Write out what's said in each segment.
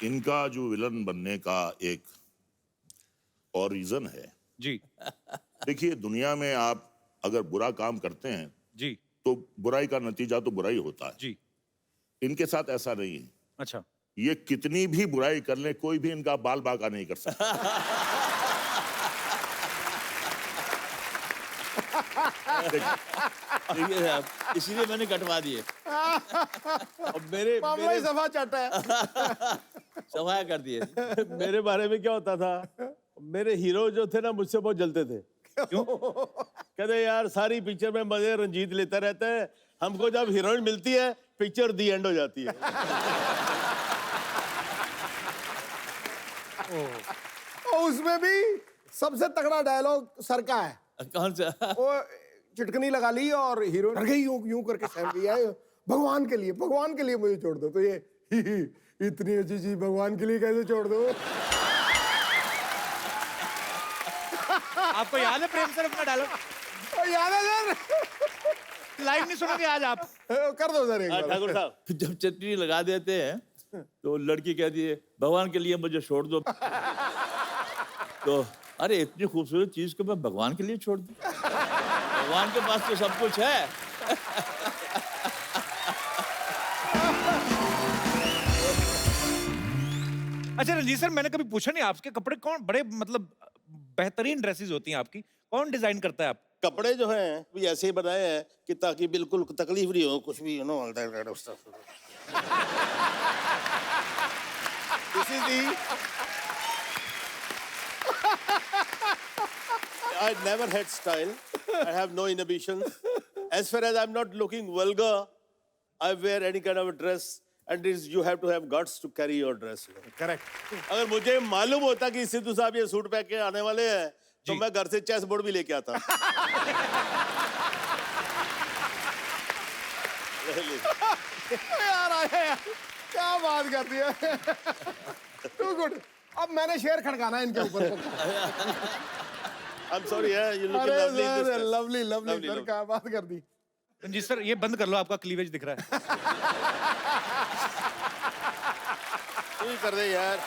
इनका जो विलन बनने का एक और रीजन है जी देखिए दुनिया में आप अगर बुरा काम करते हैं जी तो बुराई का नतीजा तो बुराई होता है। जी। इनके साथ ऐसा नहीं है। अच्छा। ये कितनी भी बुराई कर ले कोई भी इनका बाल बांका नहीं कर सकता। देखिए साहब, इसीलिए मैंने कटवा दिए। अब मेरे मामला ही सफा चाटा है। सफाया कर दिए। मेरे बारे में क्या होता था, मेरे हीरो जो थे ना मुझसे बहुत जलते थे। क्यों? कहते यार सारी पिक्चर में मजे रंजीत लेता रहता है, हमको जब हीरोइन मिलती है पिक्चर दी एंड हो जाती है। और उसमें भी सबसे तगड़ा डायलॉग सर का है। कौन सा? वो चिटकनी लगा ली और हीरोइन डर गई, यूं यूं करके सहम लिया है, भगवान के लिए मुझे छोड़ दो। तो ये इतनी अच्छी चीज भगवान के लिए कैसे छोड़ दो। आपको याद है प्रेम सर अपना डायलॉग? याद है सर? लाइव नहीं सुनोगे आज आप? कर दो सर एक बार। ठाकुर साहब, जब चटनी लगा देते हैं तो लड़की कहती है भगवान के लिए मुझे छोड़ दो। तो अरे इतनी खूबसूरत चीज को मैं भगवान के लिए छोड़ दूं? भगवान के पास तो सब कुछ है। अच्छा रंजीत सर, मैंने कभी पूछा नहीं आपके कपड़े कौन बड़े मतलब बेहतरीन ड्रेसेस होती हैं आपकी, कौन डिजाइन करता है आप? कपड़े जो हैं भी ऐसे ही बनाए हैं कि ताकि बिल्कुल तकलीफ नहीं हो कुछ भी, you know all that stuff. This is the I never had style. I have no inhibitions. As far as I'm not looking vulgar, I wear any kind of a dress, and you have to have guts to carry your dress. Correct. अगर मुझे मालूम होता कि सिद्धू साहब ये suit पहन के आने वाले हैं तो मैं घर से चेस बोर्ड भी लेके आता। यार आया यार, क्या बात कर दी है। Too good. अब मैंने शेर खड़काना है इनके ऊपर। I'm sorry, yeah, you look lovely. lovely sir, क्या बात कर दी। रंजीत सर ये बंद कर लो, आपका क्लीवेज दिख रहा है। तू ही कर दे यार।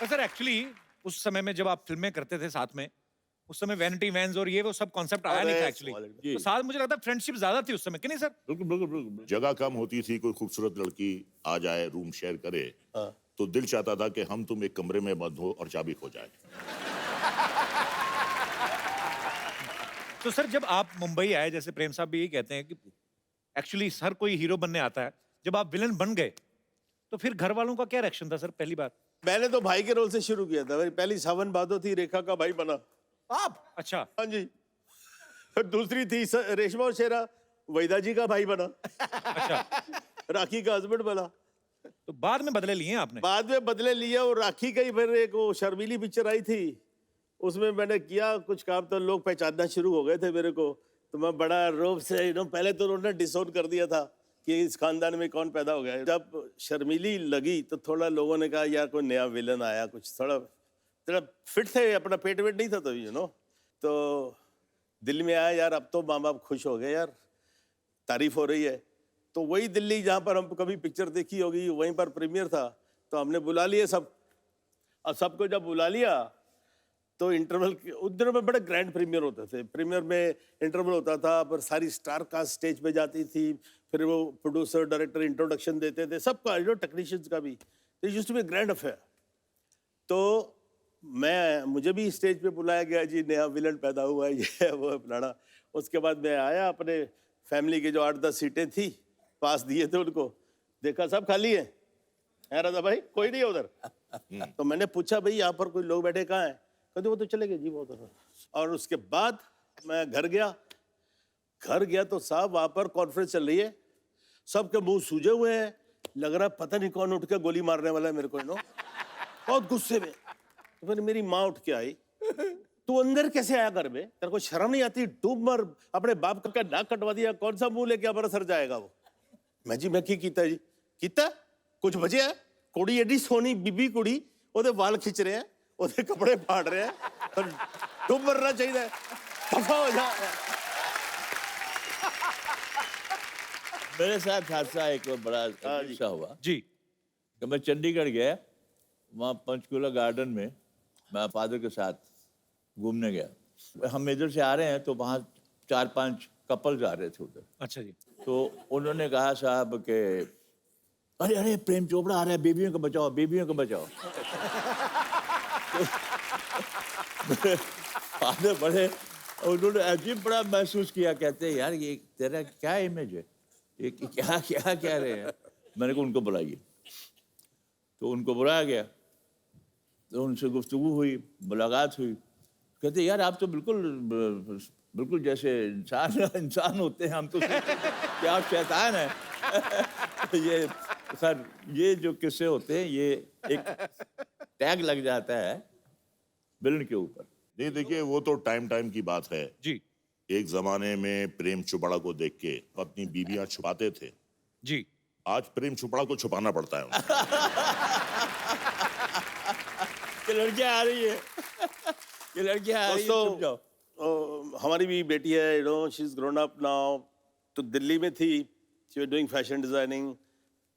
सर एक्चुअली उस समय में जब आप फिल्में करते थे साथ में, उस समय वैनिटी वैन्स और ये वो सब कॉन्सेप्ट आया नहीं था एक्चुअली। तो साथ मुझे लगता है फ्रेंडशिप ज्यादा थी उस समय, कि नहीं सर? बिल्कुल बिल्कुल बिल्कुल। जगह कम होती थी, कोई खूबसूरत लड़की आ जाए रूम शेयर करे तो दिल चाहता था कि हम तुम एक कमरे में बंद हो और चाबी खो जाए। तो सर जब आप मुंबई आए, जैसे प्रेम साहब भी यही कहते हैं कि एक्चुअली हर कोई हीरो बनने आता है, जब आप विलन बन गए तो फिर घर वालों का क्या रिएक्शन था सर पहली बार? मैंने तो भाई के रोल से शुरू किया था। मेरी पहली सावन भादो थी, रेखा का भाई बना। आप? अच्छा। हाँ जी। दूसरी थी रेशमा और शेरा, वैदा जी का भाई बना। अच्छा। राखी का हस्बैंड बना। तो बाद में बदले लिए आपने? बाद में बदले लिया, और राखी का ही फिर एक वो शर्मीली पिक्चर आई थी, उसमें मैंने किया कुछ काम तो लोग पहचानना शुरू हो गए थे मेरे को। तो मैं बड़ा रोब से पहले तो उन्होंने डिसोन कर दिया था कि इस खानदान में कौन पैदा हो गया। जब शर्मीली लगी तो थोड़ा लोगों ने कहा यार कोई नया विलन आया, कुछ थोड़ा फिट थे, अपना पेट वेट नहीं था तो तो दिल में आया यार अब तो माँ बाप खुश हो गए यार, तारीफ हो रही है। तो वही दिल्ली जहाँ पर हम कभी पिक्चर देखी होगी वहीं पर प्रीमियर था, तो हमने बुला लिए सब। अब सबको जब बुला लिया तो इंटरवल उस दिनों में बड़े ग्रैंड प्रीमियर होते थे। प्रीमियर में इंटरवल होता था, पर सारी स्टार कास्ट स्टेज पे जाती थी, फिर वो प्रोड्यूसर डायरेक्टर इंट्रोडक्शन देते थे सबका, टेक्नीशियंस का भी। तो used to be grand affair. तो मुझे भी स्टेज पे बुलाया गया, जी नया विलन पैदा हुआ ये वो फलाना। उसके बाद मैं आया, अपने फैमिली के जो 8-10 सीटें थी पास दिए थे उनको, देखा सब खाली है। राजा भाई कोई नहीं है उधर। तो मैंने पूछा भाई यहाँ पर कोई लोग बैठे कहाँ हैं? कहते वो तो चले गए जी वो तो। और उसके बाद मैं घर गया तो साहब वहाँ पर कॉन्फ्रेंस चल रही है, सबके मुंह सूजे हुए हैं, लग रहा पता नहीं कौन उठ के गोली मारने वाला है मेरे को बहुत गुस्से में। तो फिर मेरी माँ उठ के आई, तू अंदर कैसे आया घर में, तेरे को शर्म नहीं आती? डूब मर, अपने बाप का नाक कटवा दिया, कौन सा मुंह लेके हमारा सर जाएगा वो? मैं जी मैं की कीता जी? कीता कुछ बचे है? कुड़ी एडी सोनी बीबी कुड़ी, ओदे वाल खिंच रहे हैं, ओदे कपड़े फाड़ रहे हैं, डूब मरना चाहिए, दफा हो जा। मेरे साथ हादसा एक बड़ा अजीब सा हुआ जी कि मैं चंडीगढ़ गया, वहाँ पंचकूला गार्डन में मैं फादर के साथ घूमने गया। हम इधर से आ रहे हैं तो वहाँ 4-5 कपल्स आ रहे थे उधर। अच्छा जी तो उन्होंने कहा साहब कि अरे अरे प्रेम चोपड़ा आ रहा है, बेबियों को बचाओ, बेबियों को बचाओ। फादर बड़े, उन्होंने अजीब बड़ा महसूस किया, कहते हैं यार ये तेरा क्या इमेज है, ये क्या क्या कह रहे हैं। मैंने कहा उनको बुलाइए, तो उनको बुलाया गया, तो उनसे गुफ्तगू हुई, मुलाकात हुई। कहते यार आप तो बिल्कुल जैसे इंसान होते हैं, हम तो क्या आप शैतान हैं। ये सर ये जो किस्से होते हैं ये एक टैग लग जाता है विलन के ऊपर। नहीं देखिए, वो तो टाइम की बात है। जी एक जमाने में प्रेम चोपड़ा को देख के अपनी बीवियां छुपाते थे, जी आज प्रेम चोपड़ा को छुपाना पड़ता है उनको। ये लड़कियां आ रही है, ये लड़कियां आ रही है, दोस्तों, चुप जाओ। हमारी भी बेटी है, you know, she is grown up now. तो दिल्ली में थी, she was doing fashion designing.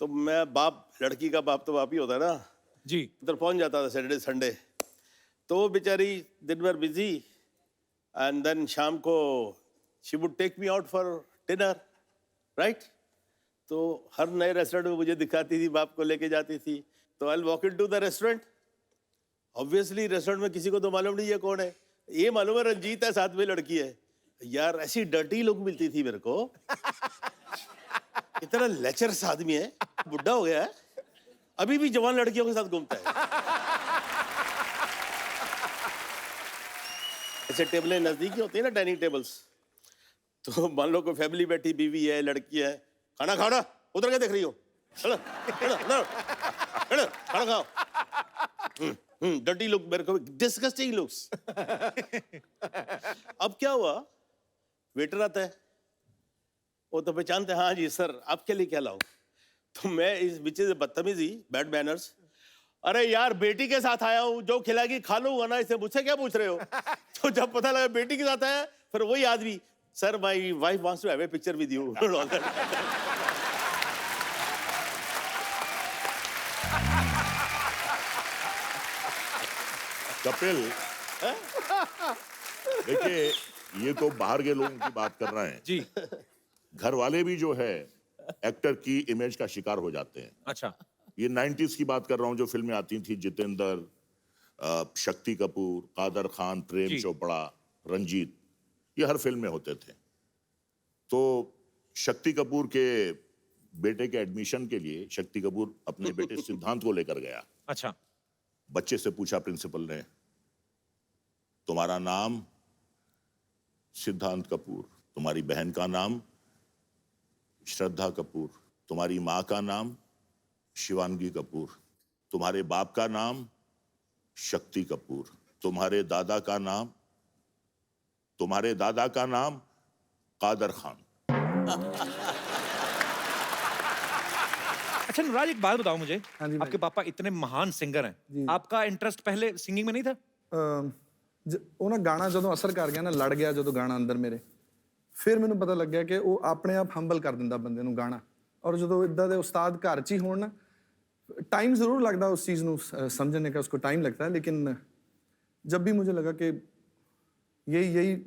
तो मैं बाप, लड़की का बाप तो बाप ही होता है ना, जी उधर पहुंच जाता था सैटरडे संडे। तो वो बेचारी दिन भर बिजी, एंड देन शाम को she would take me out for dinner, right. तो हर नए रेस्टोरेंट में मुझे दिखाती थी, बाप को लेके जाती थी। तो I walk into the restaurant. Obviously restaurant में किसी को तो मालूम नहीं है कौन है, ये मालूम है रंजीत है, साथ में लड़की है। यार ऐसी डर्टी लुक मिलती थी मेरे को, इतना लेचरस आदमी है, बुढ़ा हो गया है, अभी भी जवान लड़कियों के साथ घूमता है। ऐसे टेबलें नजदीकी होती है ना, डाइनिंग टेबल्स। तो मान लो कोई फैमिली बैठी, बीवी है, लड़की है, खाना खाओ ना, उधर क्या देख रही हो, चलो चलो चलो चलो खाना खाओ। डर्टी लुक, मेरे को डिस्गस्टिंग लुक्स। अब क्या हुआ, वेटर आता है, वो तो पहचानते हैं, हाँ जी सर आपके लिए क्या लाऊं। तो मैं इस बीच से बदतमीजी, बैड मैनर्स, अरे यार बेटी के साथ आया हूँ, जो खिलाएगी खा लो ना, इसे मुझसे क्या पूछ रहे हो। तो जब पता लगा बेटी के साथ आया, फिर वही आदमी, sir my wife wants to have a picture with you. Kapil, देखिए ये तो बाहर के लोगों की बात कर रहे हैं, जी घर वाले भी जो है एक्टर की इमेज का शिकार हो जाते हैं। अच्छा ये 90s की बात कर रहा हूँ, जो फिल्में आती थी, जितेंद्र, शक्ति कपूर, कादर खान, प्रेम जी। चोपड़ा, रंजीत, ये हर फिल्म में होते थे। तो शक्ति कपूर के बेटे के एडमिशन के लिए शक्ति कपूर अपने बेटे सिद्धांत को लेकर गया। अच्छा बच्चे से पूछा प्रिंसिपल ने, तुम्हारा नाम सिद्धांत कपूर, तुम्हारी बहन का नाम श्रद्धा कपूर, तुम्हारी माँ का नाम शिवांगी कपूर, तुम्हारे बाप का नाम शक्ति कपूर, तुम्हारे दादा का नाम कादर खान। अच्छा अनुराज, एक बात बताओ मुझे, हाँ जी भाई। आपके पापा इतने महान सिंगर हैं, आपका इंटरेस्ट पहले सिंगिंग में नहीं था? ਉਹ ਨਾ ਗਾਣਾ ਜਦੋਂ ਅਸਰ ਕਰ ਗਿਆ ਨਾ, ਲੜ ਗਿਆ ਜਦੋਂ ਗਾਣਾ ਅੰਦਰ ਮੇਰੇ, ਫਿਰ ਮੈਨੂੰ ਪਤਾ ਲੱਗਿਆ ਕਿ ਉਹ ਆਪਣੇ ਆਪ ਹੰਬਲ ਕਰ ਦਿੰਦਾ ਬੰਦੇ ਨੂੰ ਗਾਣਾ। ਔਰ ਜਦੋਂ ਇਦਾਂ ਦੇ ਉਸਤਾਦ ਘਰ 'ਚ ਹੀ ਹੋਣ ਨਾ, टाइम ज़रूर लगता है उस चीज़ ਨੂੰ समझने का, उसको टाइम लगता है, लेकिन जब भी मुझे लगा कि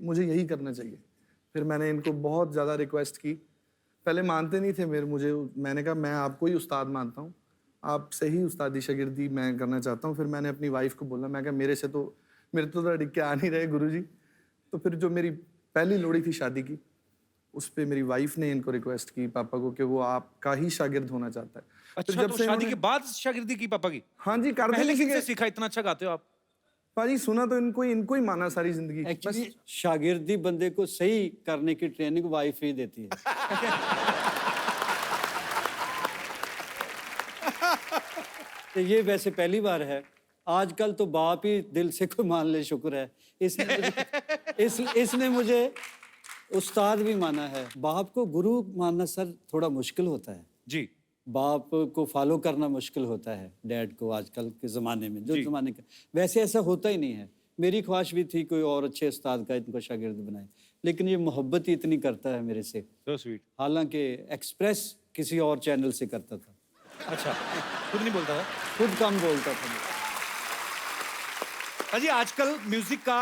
मुझे यही करना चाहिए, फिर मैंने इनको बहुत ज़्यादा रिक्वेस्ट की। पहले मानते नहीं थे मैंने कहा मैं आपको ही उस्ताद मानता हूँ, आपसे ही उस्तादी शागिर्दी मैं करना चाहता हूँ। फिर मैंने अपनी वाइफ को बोला, मैं कहा मेरे तो अड़िग के आ नहीं रहे गुरुजी। तो फिर जो मेरी पहली लोड़ी थी शादी की, उस पर मेरी वाइफ ने इनको रिक्वेस्ट की पापा को कि वो आपका ही शागिर्द होना चाहता है। अच्छा, तो शादी के बाद शागिर्दी की पापा की? हाँ जी, करते पहले नहीं किससे थे। सीखा, इतना अच्छा गाते हो आप? पाजी सुना तो इनको ही माना सारी जिंदगी। एक्चुअली शागिर्दी बंदे को सही करने की ट्रेनिंग वाइफ ही देती है। तो ये वैसे पहली बार है, आजकल तो बाप ही दिल से कोई मान ले, शुक्र है। इसने मुझे उस्ताद भी माना है। बाप को गुरु मानना सर थोड़ा मुश्किल होता है जी, बाप को फॉलो करना मुश्किल होता है डैड को, आजकल के ज़माने में जो ज़माने का। वैसे ऐसा होता ही नहीं है। मेरी ख्वाहिश भी थी कोई और अच्छे उस्ताद का इनको शागिर्द बनाए, लेकिन ये मोहब्बत ही इतनी करता है मेरे से। So sweet. हालांकि एक्सप्रेस किसी और चैनल से करता था, अच्छा, खुद नहीं बोलता था? खुद कम बोलता था। अजी आजकल म्यूजिक का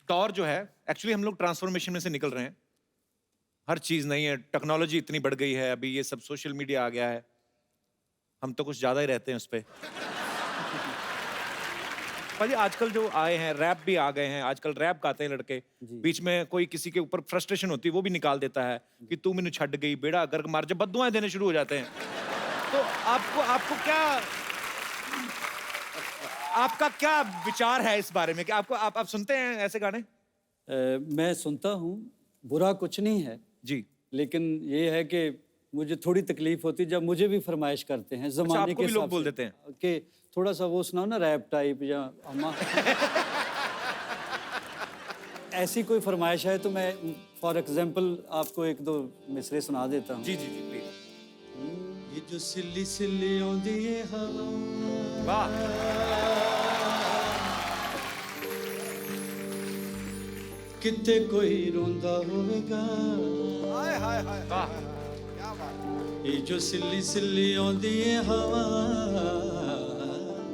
दौर जो है, एक्चुअली हम लोग ट्रांसफॉर्मेशन में से निकल रहे हैं। हर चीज नहीं है, टेक्नोलॉजी इतनी बढ़ गई है, अभी ये सब सोशल मीडिया आ गया है, हम तो कुछ ज्यादा ही रहते हैं उस पे। अजी आजकल जो आए हैं, रैप भी आ गए हैं, आजकल रैप गाते हैं लड़के, बीच में कोई किसी के ऊपर फ्रस्ट्रेशन होती है वो भी निकाल देता है कि तू मैंने छड़ गई, बेड़ा गर्क मार, जब बद्दुआएं देने शुरू हो जाते हैं। तो आपको क्या, आपका क्या विचार है इस बारे में कि आप सुनते हैं ऐसे गाने? मैं सुनता हूँ, बुरा कुछ नहीं है जी। लेकिन ये है कि मुझे थोड़ी तकलीफ होती है जब मुझे भी फरमाइश करते हैं जमाने आपको के भी लोग हिसाब बोल से देते हैं? कि थोड़ा सा वो सुनाओ ना रैप टाइप या अम्मा। ऐसी कोई फरमाइश है तो मैं फॉर एग्जांपल आपको एक दो मिसरे सुना देता हूँ। जी जी जी प्लीज। ये जो सिल्ली सिल्ली आउंदी है हवा, वाह। किते कोई रोंदा होवेगा, वाह। ये जो सिल्ली सिल्ली आउंदी है हवा,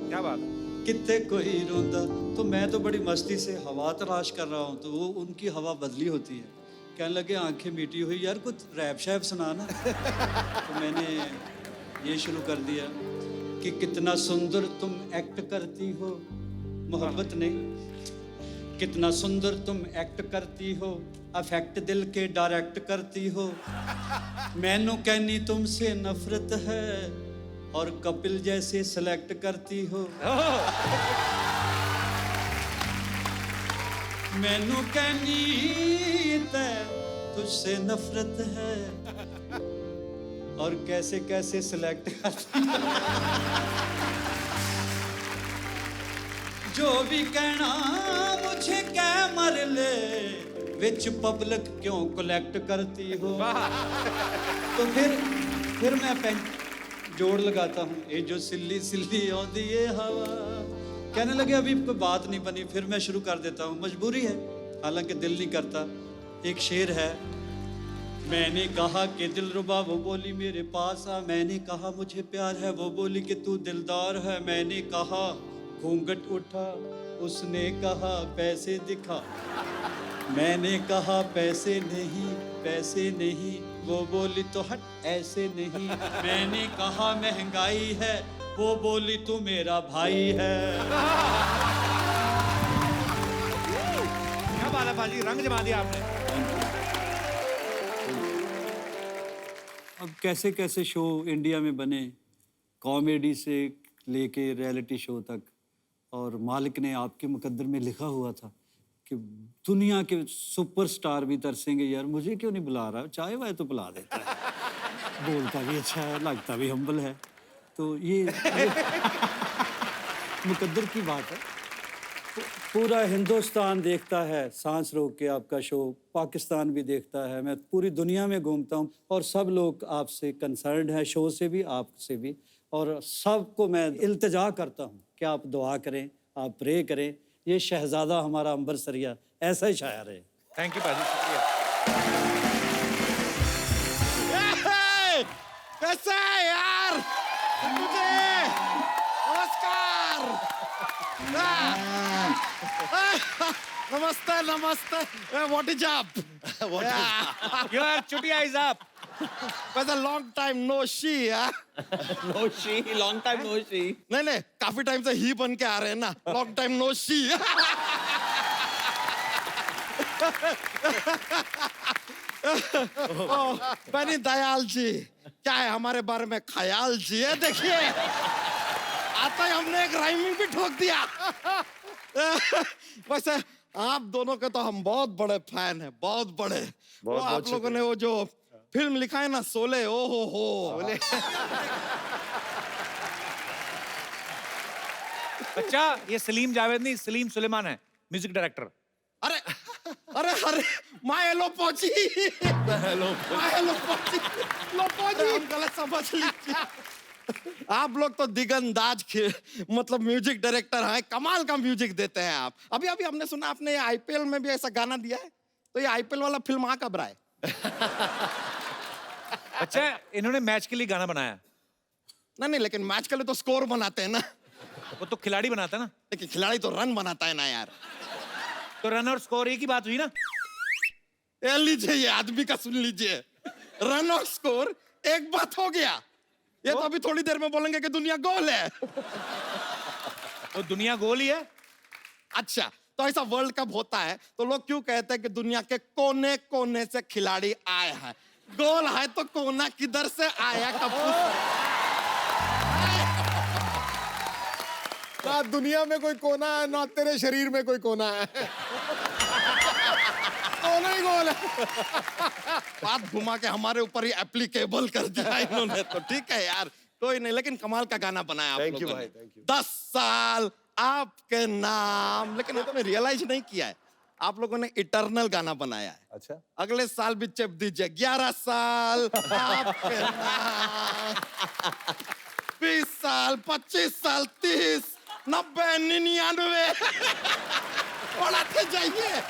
क्या बात। कितने कोई रोंदा। तो मैं तो बड़ी मस्ती से हवा तलाश कर रहा हूँ, तो वो उनकी हवा बदली होती है, कहने लगे आंखें मीठी हुई, यार कुछ रैप शैप सुनाना। तो मैंने ये शुरू कर दिया कि कितना सुंदर तुम एक्ट करती हो, मोहब्बत नहीं, कितना सुंदर तुम एक्ट करती हो, अफेक्ट दिल के डायरेक्ट करती हो, मैनू कहनी तुमसे नफरत है और कपिल जैसे सेलेक्ट करती हो, मैनू कहनी तुझसे नफरत है और कैसे कैसे सिलेक्ट करती हो। जो भी कहना मुझे क्या मर ले, विच पब्लिक क्यों कलेक्ट करती हो। तो फिर मैं जोड़ लगाता हूँ, ये जो सिल्ली सिल्ली आउंदी है हवा। कहने लगे अभी कोई बात नहीं बनी, फिर मैं शुरू कर देता हूँ, मजबूरी है, हालांकि दिल नहीं करता। एक शेर है, मैंने कहा कि दिलरुबा, वो बोली मेरे पास आ, मैंने कहा मुझे प्यार है, वो बोली कि तू दिलदार है, मैंने कहा घूंघट उठा, उसने कहा पैसे दिखा, मैंने कहा पैसे नहीं, वो बोली तो हट ऐसे नहीं, मैंने कहा महंगाई है, वो बोली तू मेरा भाई है। क्या बात है बाजी, रंग जमा दिया आपने। अब कैसे कैसे शो इंडिया में बने, कॉमेडी से लेके रियलिटी शो तक, और मालिक ने आपके मुकद्दर में लिखा हुआ था कि दुनिया के सुपरस्टार भी तरसेंगे, यार मुझे क्यों नहीं बुला रहा, चाय वाय तो बुला देता है। बोलता भी अच्छा है, लगता भी हम्बल है, तो ये मुकद्दर की बात है। पूरा हिंदुस्तान देखता है सांस रोक के आपका शो, पाकिस्तान भी देखता है, मैं पूरी दुनिया में घूमता हूँ और सब लोग आपसे कंसर्न्ड है, शो से भी आपसे भी, और सबको मैं इल्तिजा करता हूँ कि आप दुआ करें, आप प्रे करें, ये शहजादा हमारा अंबर सरिया ऐसा ही शायर है। थैंक यू बाजी, शुक्रिया। कैसा है यार मुझे, नमस्कार। नमस्ते नमस्ते, what is up, Your chutia is up. बस a long time no see. No see, long time no see. नहीं काफी टाइम से ही बन के आ रहे हैं ना, लॉन्ग टाइम नो शी। बनी दयाल जी, क्या है हमारे बारे में ख्याल जी है, देखिए आता ही हमने एक राइमिंग भी ठोक दिया। वैसे आप दोनों के तो हम बहुत बड़े फैन हैं, बहुत बड़े। वो आप लोगों ने वो जो फिल्म लिखा है ना, शोले, ओ हो। अच्छा, ये सलीम जावेद नहीं, सलीम सुलेमान है, म्यूजिक डायरेक्टर। अरे अरे अरे माय लोपोजी, लोपोजी हम गलत समझ लीजिए। आप लोग तो दिगंदाज मतलब म्यूजिक डायरेक्टर हैं, कमाल का म्यूजिक देते हैं आप। अभी अभी हमने सुना आपने आईपीएल में भी ऐसा गाना दिया है, तो ये आईपीएल वाला फिल्म आ कब रहा है? अच्छा, इन्होंने मैच के लिए गाना बनाया, नहीं, लेकिन मैच के लिए तो स्कोर बनाते हैं ना, वो तो खिलाड़ी बनाता ना। लेकिन खिलाड़ी तो रन बनाता है ना यार। तो रन और स्कोर एक ही बात हुई ना। ये लीजिए, ये आदमी का सुन लीजिए, रन और स्कोर एक बात हो गया। ये तो अभी थोड़ी देर में बोलेंगे कि दुनिया गोल है। तो दुनिया गोल ही है। अच्छा, तो ऐसा वर्ल्ड कप होता है तो लोग क्यों कहते हैं कि दुनिया के कोने कोने से खिलाड़ी आए हैं? गोल है तो कोना किधर से आया कपूर? ना दुनिया में कोई कोना है, ना तेरे शरीर में कोई कोना है। कोना ही गोल है। बात घुमा के हमारे ऊपर ही एप्लीकेबल कर दिया इन्होंने, तो ठीक है यार, कोई नहीं, लेकिन कमाल का गाना बनाया आप Thank you लोगों भाई, ने। thank you। 10 साल आपके नाम, लेकिन आपने रियलाइज नहीं किया है, आप लोगों ने इटर्नल गाना बनाया है। अच्छा, अगले साल भी चेप दीजिए, 11 साल आपके नाम, 20 साल, 25 साल, 30, 90, 99 बढ़ाते जाइए।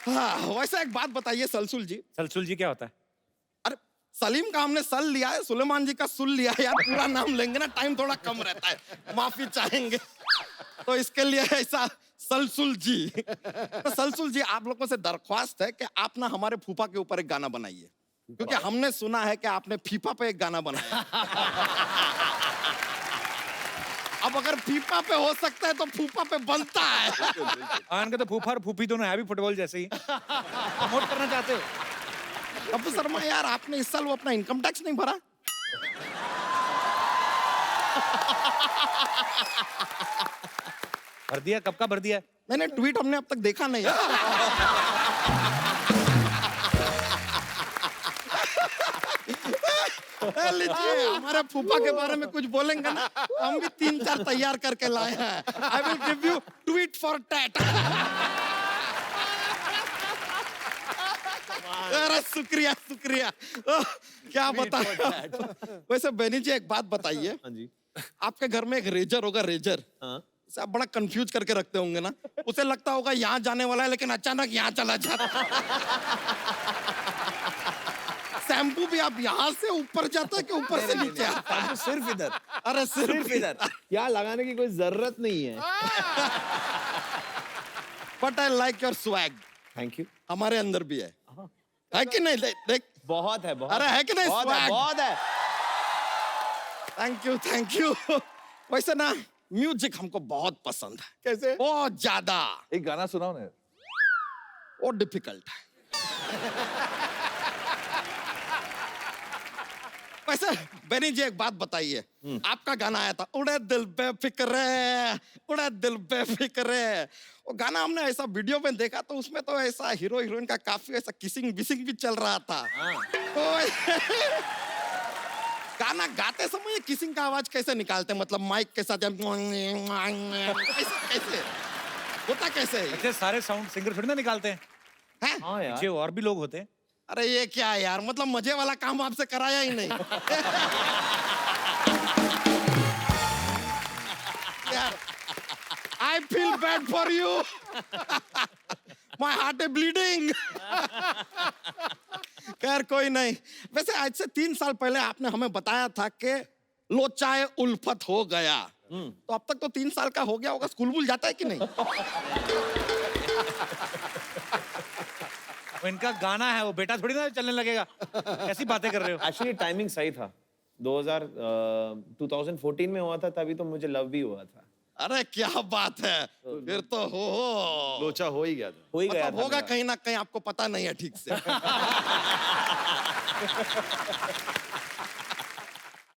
हाँ, वैसे एक बात बताइए सलसुल जी, सलसुल जी क्या होता है? अरे सलीम का हमने सल लिया है, सुलेमान जी का सुल लिया है यार, पूरा नाम लेंगे ना टाइम थोड़ा कम रहता है, माफी चाहेंगे, तो इसके लिए ऐसा सलसुल जी। तो सलसुल जी, आप लोगों से दरख्वास्त है कि आप ना हमारे फूफा के ऊपर एक गाना बनाइए, क्योंकि हमने सुना है कि आपने फीफा पे एक गाना बनाया। अब अगर फीफा पे हो सकता है तो फूफा पे बनता है। आन के तो फूफा और फूफी दोनों है भी फुटबॉल जैसे ही। प्रमोट करना चाहते हो? कपूर शर्मा यार, आपने इस साल वो अपना इनकम टैक्स नहीं भरा? भर दिया, कब का भर दिया? मैंने ट्वीट हमने अब तक देखा नहीं है। लीजिए, हमारे फूफा के बारे में कुछ बोलेंगे ना, हम भी 3-4 तैयार करके लाए हैं। I will give you tweet for tat. अरे शुक्रिया शुक्रिया, क्या बताया। वैसे बेनी जी एक बात बताइए, हाँ जी। आपके घर में एक रेजर होगा, रेजर, हाँ। आप बड़ा कंफ्यूज करके रखते होंगे ना, उसे लगता होगा यहाँ जाने वाला है लेकिन अचानक यहाँ चला जाता। शैम्पू भी आप यहाँ से ऊपर जाता है कि ऊपर से नीचे आता है? सिर्फ इधर, अरे सिर्फ इधर, यहाँ लगाने की कोई जरूरत नहीं है। But I like your swag, thank you. हमारे अंदर भी है कि नहीं? देख, बहुत है, बहुत। अरे है कि नहीं? बहुत है, swag? बहुत है। Thank you thank you. वैसे ना म्यूजिक हमको बहुत पसंद है। कैसे? बहुत ज्यादा। एक गाना सुनाओ ना। वो डिफिकल्ट है। वैसे बेनी जी एक बात बताइए, आपका गाना आया था उड़े दिल बेफिक्रे, उड़े दिल बेफिक्रे, वो गाना हमने ऐसा वीडियो में देखा तो उसमें तो ऐसा हीरो हीरोइन का काफी ऐसा किसिंग बिसिंग भी चल रहा था। तो गाना गाते समय किसिंग का आवाज कैसे निकालते हैं? मतलब माइक के साथ कैसे कैसे होता, कैसे है? ऐसे सारे साउंड सिंगर थोड़ी ना निकालते हैं, हैं? हाँ यार। पीछे और भी लोग होते हैं। अरे ये क्या है यार, मतलब मजे वाला काम आपसे कराया ही नहीं। यार, I feel bad for you. My heart is bleeding. खैर कोई नहीं। वैसे आज से 3 साल पहले आपने हमें बताया था कि लोचाए उल्फत हो गया, तो अब तक तो 3 साल का हो गया होगा, स्कूल वूल जाता है कि नहीं? वो इनका गाना है, वो बेटा थोड़ी ना चलने लगेगा। कैसी बातें कर रहे हो? एक्चुअली टाइमिंग सही था। 2014 में हुआ था, तभी तो मुझे लव भी हुआ था। अरे क्या बात है, फिर तो हो लोचा हो ही गया था। हो ही गया मतलब था होगा मेरा। कहीं ना कहीं, आपको पता नहीं है ठीक से।